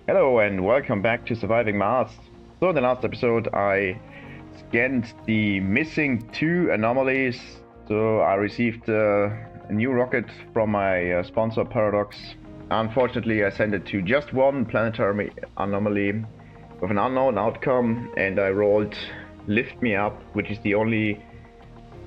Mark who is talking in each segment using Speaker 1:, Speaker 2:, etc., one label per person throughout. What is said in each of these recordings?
Speaker 1: Hello and welcome back to Surviving Mars. So in the last episode I scanned the missing two anomalies. So I received a new rocket from my sponsor Paradox. Unfortunately I sent it to just one planetary anomaly with an unknown outcome, and I rolled Lift Me Up, which is the only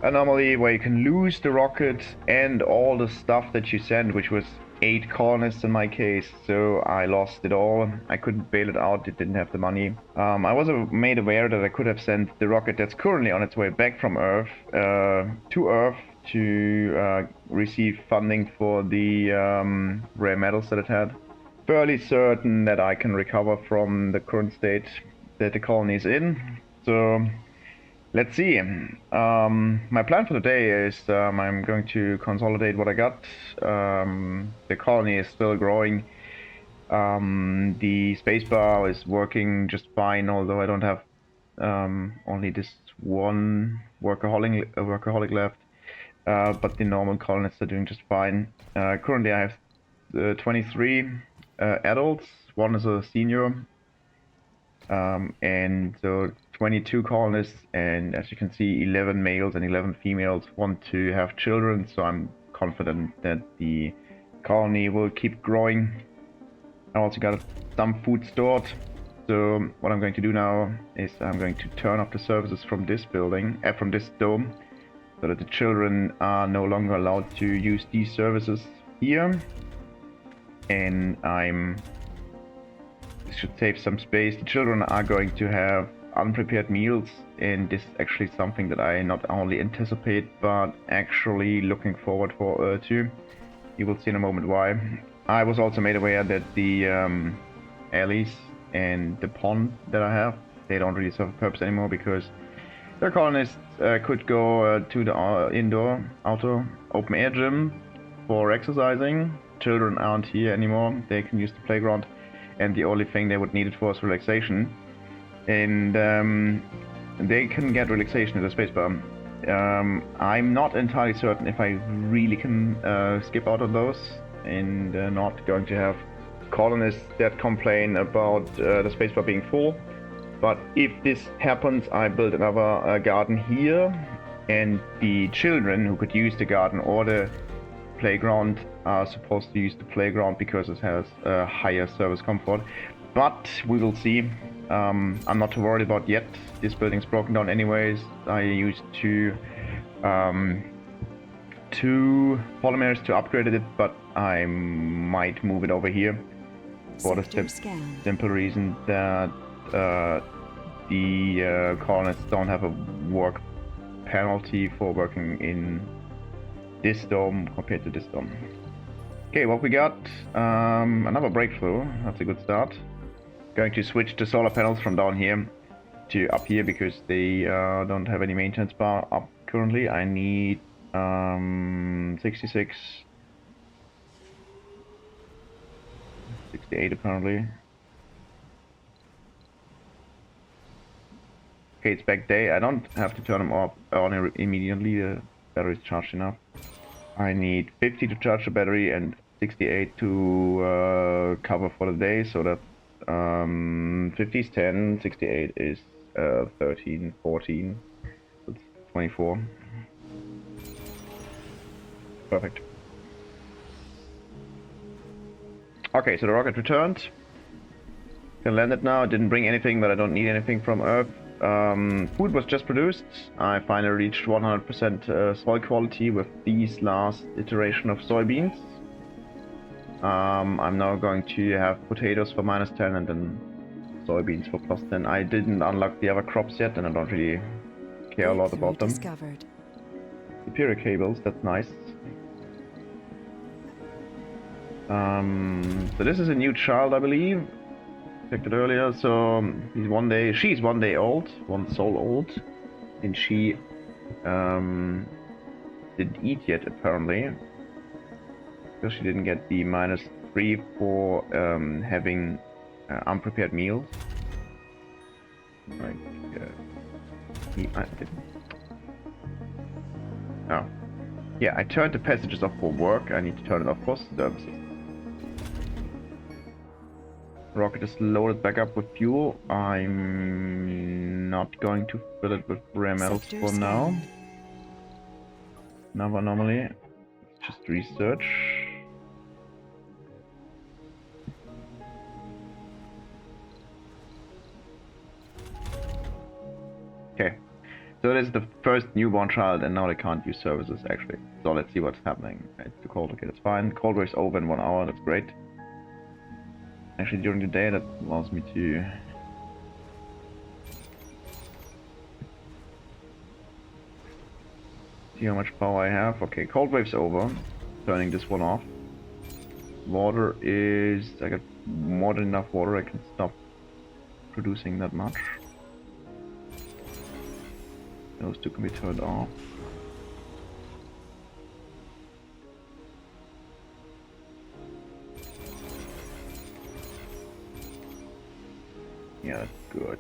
Speaker 1: anomaly where you can lose the rocket and all the stuff that you send, which was 8 colonists in my case, so I lost it all. I couldn't bail it out, it didn't have the money. I was made aware that I could have sent the rocket that's currently on its way back from Earth to Earth to receive funding for the rare metals that it had. Fairly certain that I can recover from the current state that the colony is in, so let's see. My plan for today is I'm going to consolidate what I got. The colony is still growing. The spacebar is working just fine, although I don't have only this one workaholic left. But the normal colonists are doing just fine. Currently I have 23 adults. One is a senior. And so 22 colonists, and as you can see 11 males and 11 females want to have children, so I'm confident that the colony will keep growing. I also got some food stored, so what I'm going to do now is I'm going to turn off the services from this building, from this dome, so that the children are no longer allowed to use these services here. And this should save some space. The children are going to have unprepared meals, and this is actually something that I not only anticipate but actually looking forward to. You will see in a moment why. I was also made aware that the alleys and the pond that I have, they don't really serve a purpose anymore, because the colonists could go to the outdoor open air gym for exercising. Children aren't here anymore, they can use the playground, and the only thing they would need it for is relaxation. And they can get relaxation at the spacebar. I'm not entirely certain if I really can skip out on those, and not going to have colonists that complain about the spacebar being full. But if this happens, I build another garden here, and the children who could use the garden or the playground are supposed to use the playground because it has a higher service comfort. But we will see. I'm not too worried about yet. This building's broken down anyways. I used two polymers to upgrade it, but I might move it over here for the simple reason that the colonists don't have a work penalty for working in this dome compared to this dome. Okay, what we got? Another breakthrough. That's a good start. Going to switch the solar panels from down here to up here because they don't have any maintenance bar up currently. I need 66, 68 apparently. Okay, it's back day. I don't have to turn them on immediately. The battery's charged enough. I need 50 to charge the battery and 68 to cover for the day, so that 50 is 10, 68 is 13, 14, that's 24. Perfect. Okay, so the rocket returned. Can land it now. It didn't bring anything, but I don't need anything from Earth. Food was just produced. I finally reached 100% soil quality with these last iteration of soybeans. I'm now going to have potatoes for -10 and then soybeans for +10. I didn't unlock the other crops yet, and I don't really care a lot about them. Superior cables, that's nice. So this is a new child, I believe. Checked it earlier. So she's 1 day old, 1 soul old, and she didn't eat yet apparently, because she didn't get the -3 for having unprepared meals. Like, I didn't. Oh, yeah, I turned the passages off for work. I need to turn it off for services. Rocket is loaded back up with fuel. I'm not going to fill it with rare metals for now. Another anomaly. Just research. Okay. So this is the first newborn child, and now they can't use services actually. So let's see what's happening. It's too cold. Okay, that's fine. Cold wave's over in 1 hour. That's great. Actually, during the day, that allows me to see how much power I have. Okay, cold wave's over. Turning this one off. Water is... I got more than enough water. I can stop producing that much. Those two can be turned off. Yeah, that's good.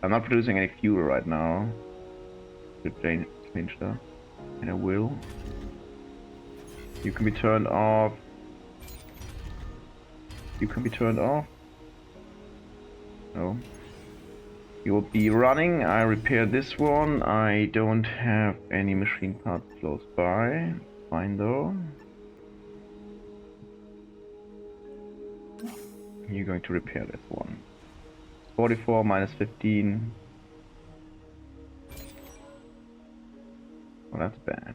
Speaker 1: I'm not producing any fuel right now. Should change that. And I will. You can be turned off. You can be turned off. No. You will be running. I repaired this one. I don't have any machine parts close by. Fine though. You're going to repair this one. 44 minus 15. Well, that's bad.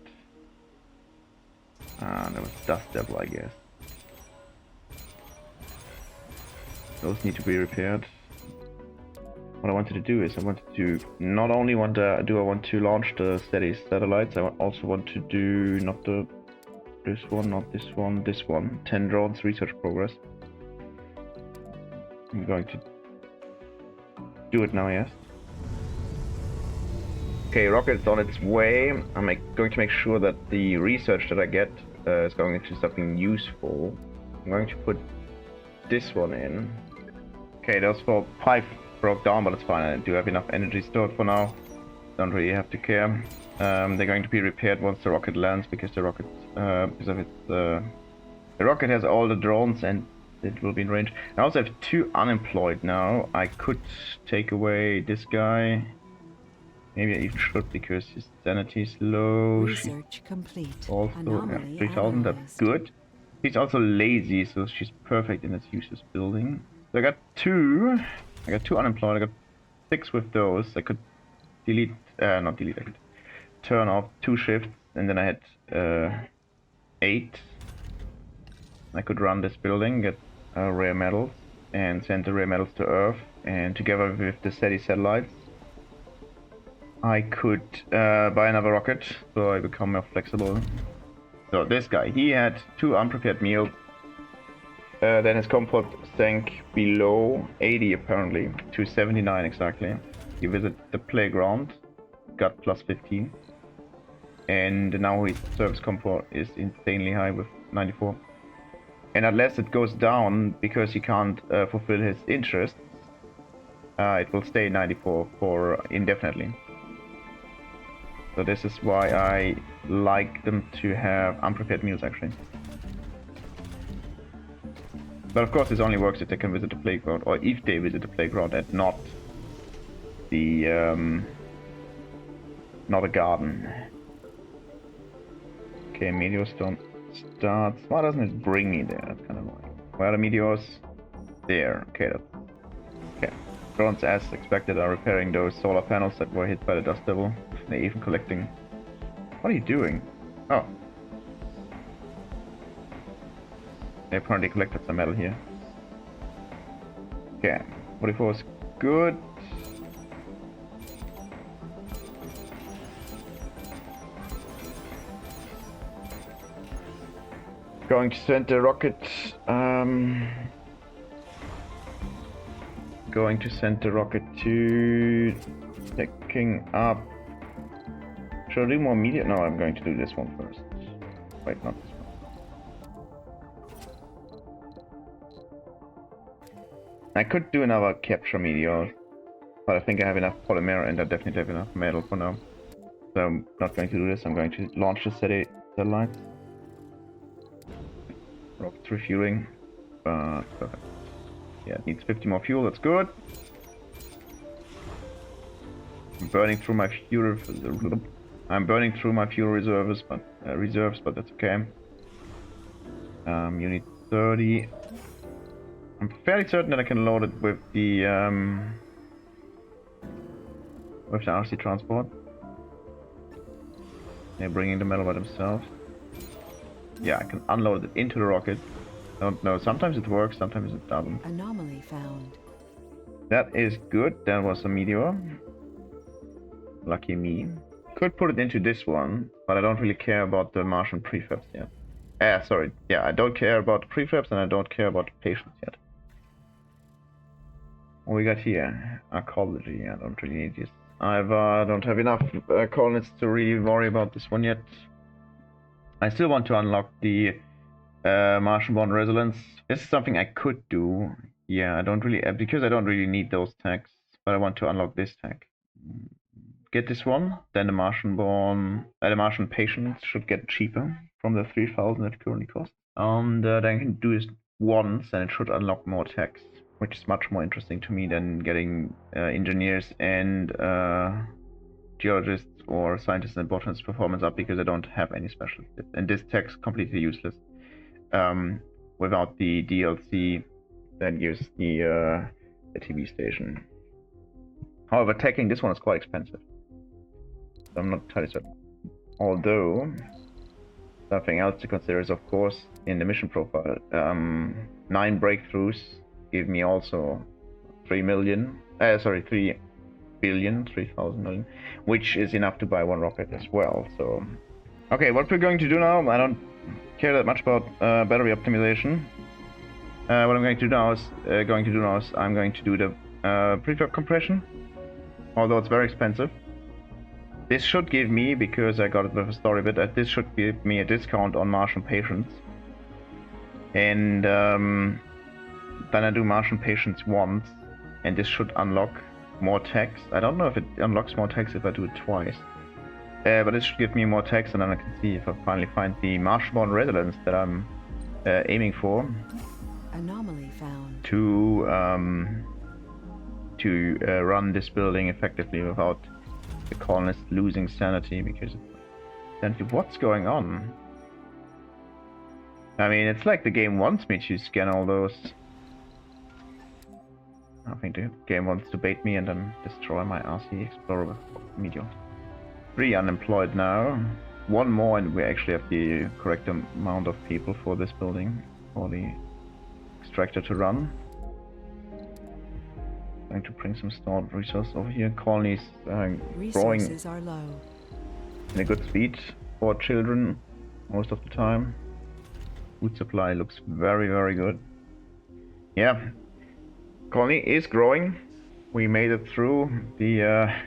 Speaker 1: That was Dust Devil, I guess. Those need to be repaired. What I wanted to do is I wanted to not only I want to launch the SETI Satellites, I also want to do not this one. 10 drones research progress. I'm going to do it now, yes. Okay, rocket's on its way. I'm going to make sure that the research that I get is going into something useful. I'm going to put this one in. Okay, those 4 pipes broke down, but it's fine. I do have enough energy stored for now. Don't really have to care. They're going to be repaired once the rocket lands, because the rocket, the rocket has all the drones and it will be in range. I also have 2 unemployed now. I could take away this guy. Maybe I even should, because his sanity is low.
Speaker 2: Research complete.
Speaker 1: Also, yeah, 3000. That's good. He's also lazy, so she's perfect in its useless building. So I got 2 unemployed. I got 6 with those. I could delete, not delete, I could turn off 2 shifts, and then I had 8. I could run this building, get rare metals, and send the rare metals to Earth, and together with the SETI Satellites, I could buy another rocket, so I become more flexible. So this guy, he had 2 unprepared meals. Then his comfort sank below 80 apparently, to 79 exactly. He visited the playground, got plus 15. And now his service comfort is insanely high with 94. And unless it goes down because he can't fulfill his interests, it will stay 94 for indefinitely. So this is why I like them to have unprepared meals actually. But of course this only works if they can visit the playground, or if they visit the playground and not the not a garden. Okay, meteors don't start. Why doesn't it bring me there? That's kind of annoying. Where are the meteors? There. Okay, okay. Drones, as expected, are repairing those solar panels that were hit by the Dust Devil. They're even collecting. What are you doing? Oh. They apparently collected some metal here. Okay. 44 is good. Going to send the rocket. Going to send the rocket to picking up. Should I do more media? No, I'm going to do this one first. Wait, not this one. I could do another capture meteor, but I think I have enough polymer and I definitely have enough metal for now. So I'm not going to do this. I'm going to launch the SETI Satellites. Rocket's refueling, but perfect. Yeah, it needs 50 more fuel, that's good. I'm burning through my fuel. I'm burning through my fuel reserves, but that's okay. You need 30. I'm fairly certain that I can load it with the RC transport. They're bringing the metal by themselves. Yeah, I can unload it into the rocket. I don't know. Sometimes it works, sometimes it doesn't.
Speaker 2: Anomaly found.
Speaker 1: That is good. That was a meteor. Lucky me. Could put it into this one, but I don't really care about the Martian prefabs yet. Sorry. Yeah, I don't care about the prefabs and I don't care about the patients yet. What we got here? Archaeology. I don't really need this. I don't have enough colonists to really worry about this one yet. I still want to unlock the Martian-born resilience. This is something I could do. Yeah, I don't really, because I don't really need those tags, but I want to unlock this tag. Get this one, then the Martian-born, the Martian patients should get cheaper from the 3,000 it currently costs. And then I can do this once, and it should unlock more tags, which is much more interesting to me than getting engineers and geologists or scientists and botanists performance up, because I don't have any specialists. And this tag's completely useless without the DLC that gives the TV station. However, tagging this one is quite expensive. So I'm not entirely certain. Although, something else to consider is, of course, in the mission profile. 9 breakthroughs give me also 3 billion, which is enough to buy 1 rocket as well. So, okay, what we're going to do now, I don't care that much about battery optimization. What I'm going to do now is I'm going to do the prefab compression, although it's very expensive. This should give me, because I got it with a story bit, this should give me a discount on Martian patients. And then I do Martian patients once, and this should unlock more tags. I don't know if it unlocks more tags if I do it twice. But it should give me more tags, and then I can see if I finally find the Martian-born resilience that I'm aiming for.
Speaker 2: Anomaly found.
Speaker 1: To run this building effectively without the colonists losing sanity, because what's going on? I mean, it's like the game wants me to scan all those. I think the game wants to bait me and then destroy my RC Explorer with Meteor. 3 unemployed now. 1 more and we actually have the correct amount of people for this building, for the extractor to run. Going to bring some stored resources over here. Colonies growing
Speaker 2: are low.
Speaker 1: in a good speed for children most of the time. Food supply looks very, very good. Yeah, colony is growing. We made it through the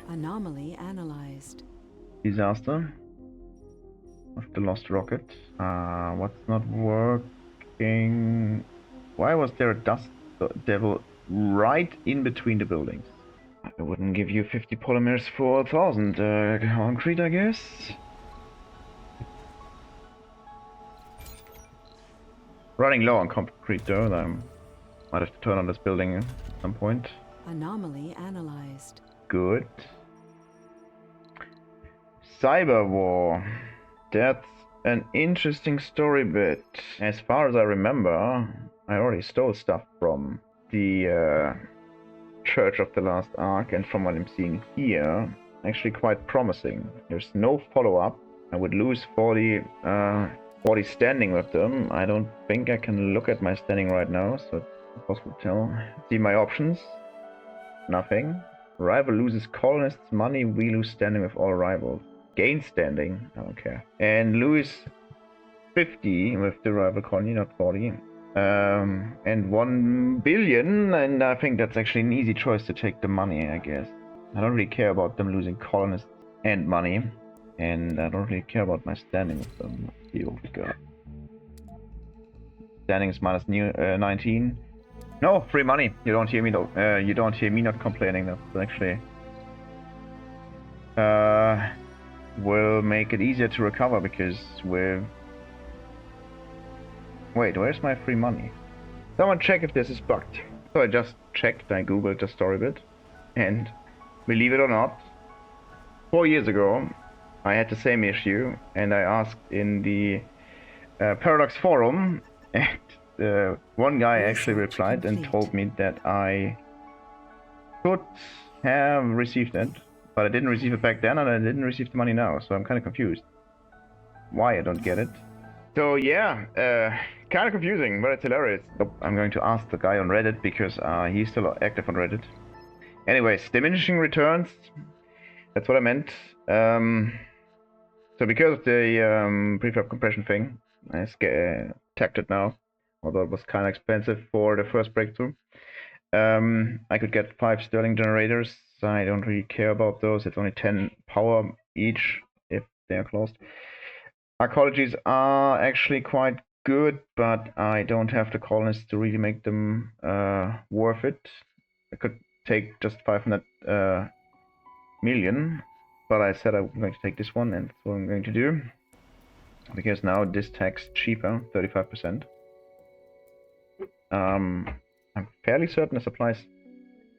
Speaker 2: anomaly analyzed.
Speaker 1: Disaster of the lost rocket. What's not working? Why was there a dust devil right in between the buildings? I wouldn't give you 50 polymers for 1,000 concrete, I guess. Running low on concrete though, I might have to turn on this building at some point.
Speaker 2: Anomaly analyzed.
Speaker 1: Good. Cyber war. That's an interesting story bit. As far as I remember, I already stole stuff from the Church of the Last Ark, and from what I'm seeing here, actually quite promising. There's no follow-up. I would lose 40 standing with them. I don't think I can look at my standing right now, so it's impossible to tell. See my options. Nothing. Rival loses colonists money, we lose standing with all rivals. Gain standing, I don't care. And lose 50 with the rival colony, not 40. And 1 billion, and I think that's actually an easy choice to take the money, I guess. I don't really care about them losing colonists and money, and I don't really care about my standing with them. Let's see what we got. Standing is minus 19. No, free money. You don't hear me though. You don't hear me not complaining. That's actually will make it easier to recover, because with... Wait, where's my free money? Someone check if this is bugged. So I just checked, I googled the story bit, and believe it or not, 4 years ago I had the same issue, and I asked in the Paradox forum, and one guy actually
Speaker 2: Research
Speaker 1: replied and
Speaker 2: complete.
Speaker 1: told me that I could have received it, but I didn't receive it back then, and I didn't receive the money now, so I'm kind of confused why I don't get it. So yeah, kind of confusing, but it's hilarious. Oh, I'm going to ask the guy on Reddit because he's still active on Reddit. Anyways, diminishing returns. That's what I meant. So because of the prefab compression thing, I tacked it now, although it was kind of expensive for the first breakthrough. I could get 5 Sterling generators. I don't really care about those. It's only 10 power each if they are closed. Arcologies are actually quite good, but I don't have the colonists to really make them worth it. I could take just 500 million, but I said I'm going to take this one, and that's what I'm going to do. Because now this tax cheaper, 35%. I'm fairly certain this applies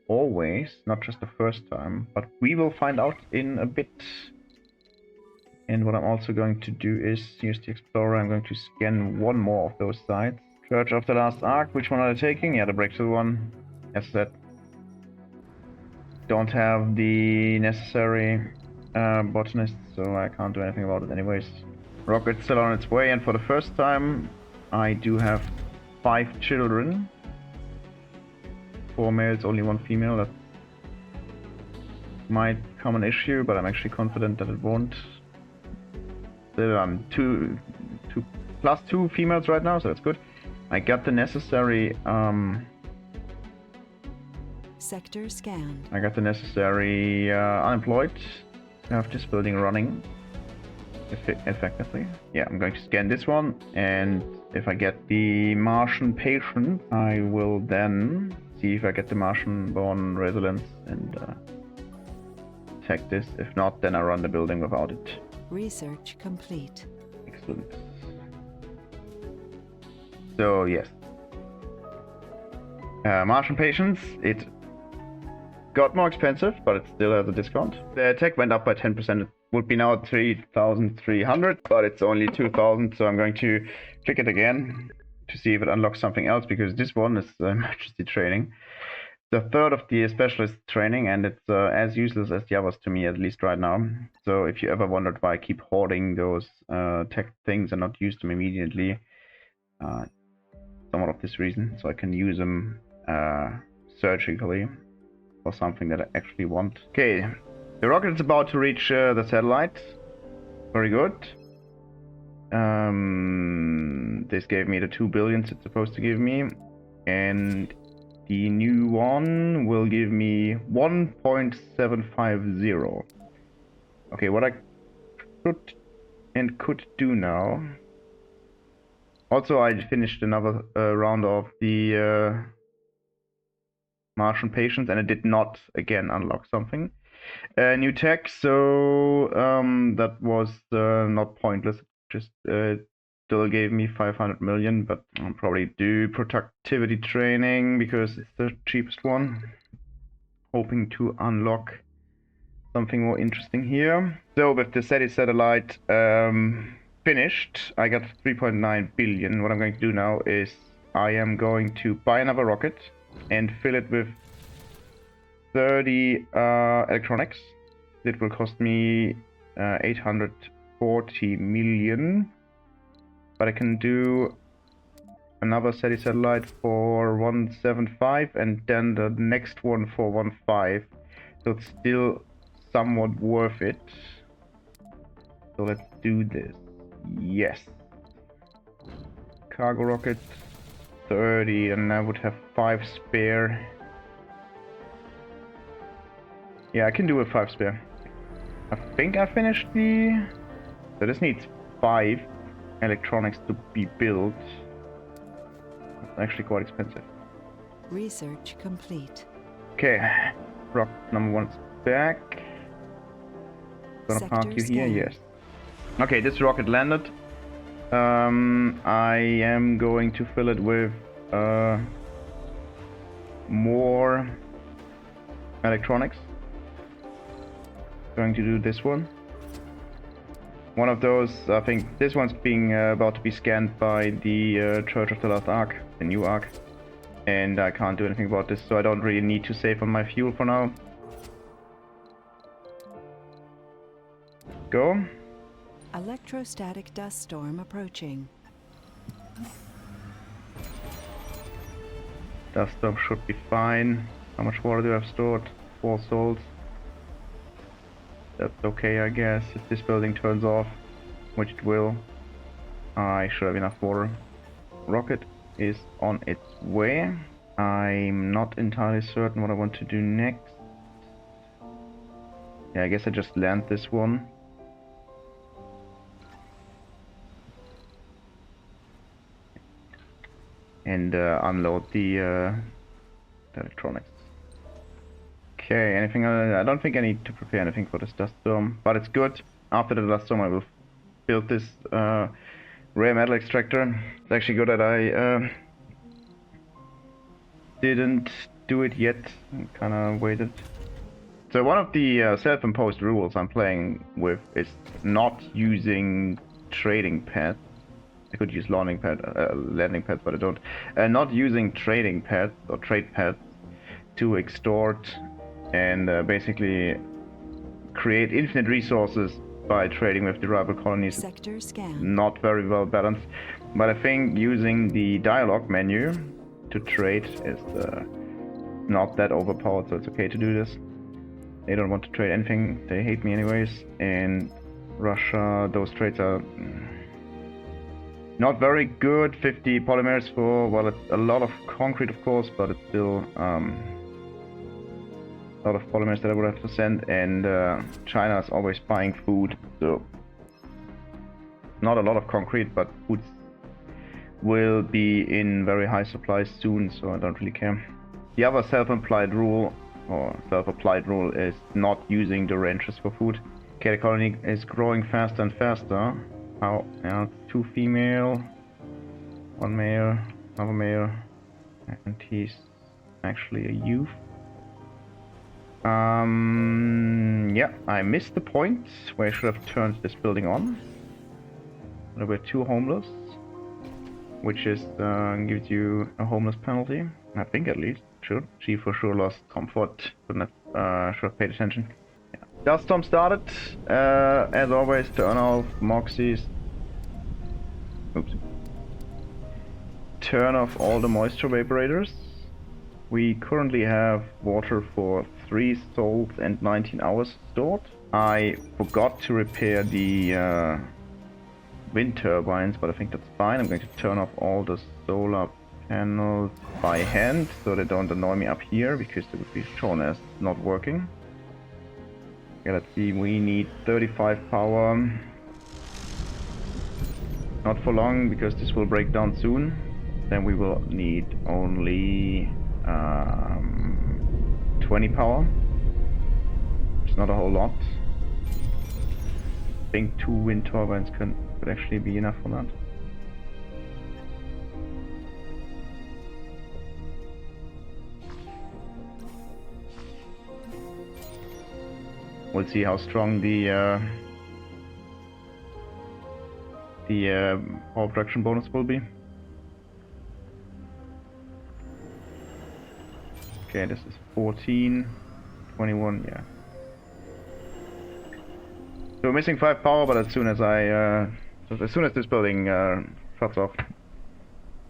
Speaker 1: always, not just the first time, but we will find out in a bit. And what I'm also going to do is use the Explorer. I'm going to scan one more of those sites. Church of the Last Ark, which one are they taking? Yeah, the breakthrough one. As said, don't have the necessary botanists, so I can't do anything about it anyways. Rocket's still on its way, and for the first time, I do have 5 children. 4 males, only 1 female. That might become an issue, but I'm actually confident that it won't. Still, I'm plus 2 females right now, so that's good. I got the necessary
Speaker 2: Sector scanned.
Speaker 1: I got the necessary unemployed to have this building running effectively. Yeah, I'm going to scan this one, and if I get the Martian patient, I will then see if I get the Martian-born resilience and attack this. If not, then I run the building without it.
Speaker 2: Research complete.
Speaker 1: Excellent. So yes, Martian patients, it got more expensive, but it still has a discount. The attack went up by 10%. It would be now 3,300, but it's only 2,000, so I'm going to click it again to see if it unlocks something else, because this one is emergency training. The third of the specialist training, and it's as useless as the others to me, at least right now. So if you ever wondered why I keep hoarding those tech things and not use them immediately, somewhat of this reason, so I can use them surgically for something that I actually want. Okay, the rocket is about to reach the satellite. Very good. This gave me the 2 billions it's supposed to give me, and the new one will give me 1.750. Okay, what I could do now. Also, I finished another round of the Martian patients, and it did not again unlock something. New tech, so that was not pointless. Just still gave me 500 million, but I'll probably do productivity training because it's the cheapest one. Hoping to unlock something more interesting here. So with the SETI satellite finished, I got 3.9 billion. What I'm going to do now is I am going to buy another rocket and fill it with 30 electronics. It will cost me 840 million. But I can do another SETI satellite for 175 and then the next one for 1.5. So it's still somewhat worth it. So let's do this. Yes. Cargo rocket 30, and I would have 5 spare. Yeah, I can do a 5 spare. I think I finished the... So this needs 5 electronics to be built. That's actually quite expensive.
Speaker 2: Research complete.
Speaker 1: Okay, rock number 1's back. Gonna park you here, yes. Okay, this rocket landed. I am going to fill it with more electronics. Going to do this one. One of those, I think this one's being about to be scanned by the Church of the Last Ark, the new Ark. And I can't do anything about this, so I don't really need to save on my fuel for now. Go.
Speaker 2: Electrostatic dust storm approaching.
Speaker 1: Dust storm should be fine. How much water do I have stored? 4 souls. That's okay, I guess. If this building turns off, which it will, I should have enough water. Rocket is on its way. I'm not entirely certain what I want to do next. Yeah, I guess I just land this one. And unload the electronics. Okay, anything? I don't think I need to prepare anything for this dust storm, but it's good. After the dust storm, I will build this rare metal extractor. It's actually good that I didn't do it yet. I kind of waited. So one of the self-imposed rules I'm playing with is not using trading pads. I could use landing pads, but I don't. Not using trading pads or trade pads to extort and basically create infinite resources by trading with the rival colonies.
Speaker 2: Sector scan.
Speaker 1: Not very well balanced, but I think using the dialogue menu to trade is not that overpowered, so it's okay to do this. They don't want to trade anything, they hate me anyways, and Russia, those trades are not very good. 50 polymers for, well, it's a lot of concrete of course, but it's still a lot of polymers that I would have to send, and China is always buying food, so not a lot of concrete, but food will be in very high supplies soon, so I don't really care. The other self-applied rule is not using the ranches for food. Okay, the colony is growing faster and faster. Oh, yeah, 2 female, 1 male, another male, and he's actually a youth. Yeah, I missed the point where I should have turned this building on. There were 2 homeless, which is gives you a homeless penalty. I think at least should. She for sure lost comfort. Should have paid attention. Yeah. Dust storm started. As always, turn off Moxies. Oops. Turn off all the moisture evaporators. We currently have water for 3 souls and 19 hours stored. I forgot to repair the wind turbines, but I think that's fine. I'm going to turn off all the solar panels by hand so they don't annoy me up here, because they would be shown as not working. Okay, let's see, we need 35 power. Not for long, because this will break down soon. Then we will need only 20 power. It's not a whole lot. I think 2 wind turbines could actually be enough for that. We'll see how strong the power production bonus will be. Okay, this is 14, 21, yeah. So we're missing 5 power, but as soon as this building shuts off,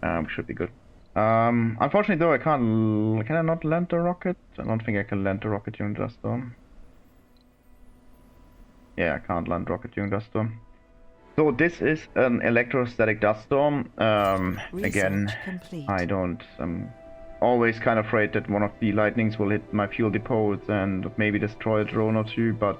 Speaker 1: we should be good. Unfortunately though, can I not land the rocket? I don't think I can land the rocket during dust storm. Yeah, I can't land rocket during dust storm. So this is an electrostatic dust storm. Again,
Speaker 2: complete.
Speaker 1: I'm always kind of afraid that one of the lightnings will hit my fuel depots and maybe destroy a drone or 2, but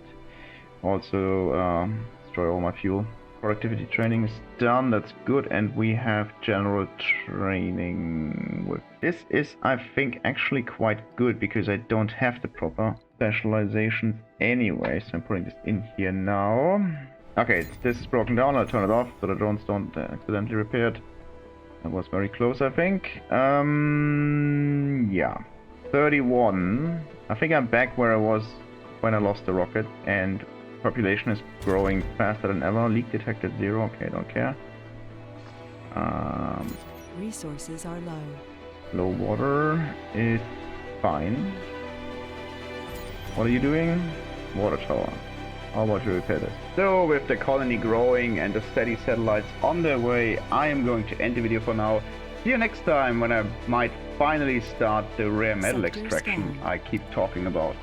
Speaker 1: also destroy all my fuel. Productivity training is done, that's good, and we have general training with this is, I think, actually quite good, because I don't have the proper specializations anyway, so I'm putting this in here now. Okay, this is broken down, I'll turn it off so the drones don't accidentally repair it. That was very close, I think. Yeah. 31. I think I'm back where I was when I lost the rocket, and population is growing faster than ever. Leak detected 0. Okay, don't care.
Speaker 2: Resources are low.
Speaker 1: Low water is fine. What are you doing? Water tower. How about you repair this? So with the colony growing and the SETI satellites on their way, I am going to end the video for now. See you next time when I might finally start the rare metal
Speaker 2: Sector
Speaker 1: extraction
Speaker 2: scan.
Speaker 1: I keep talking about.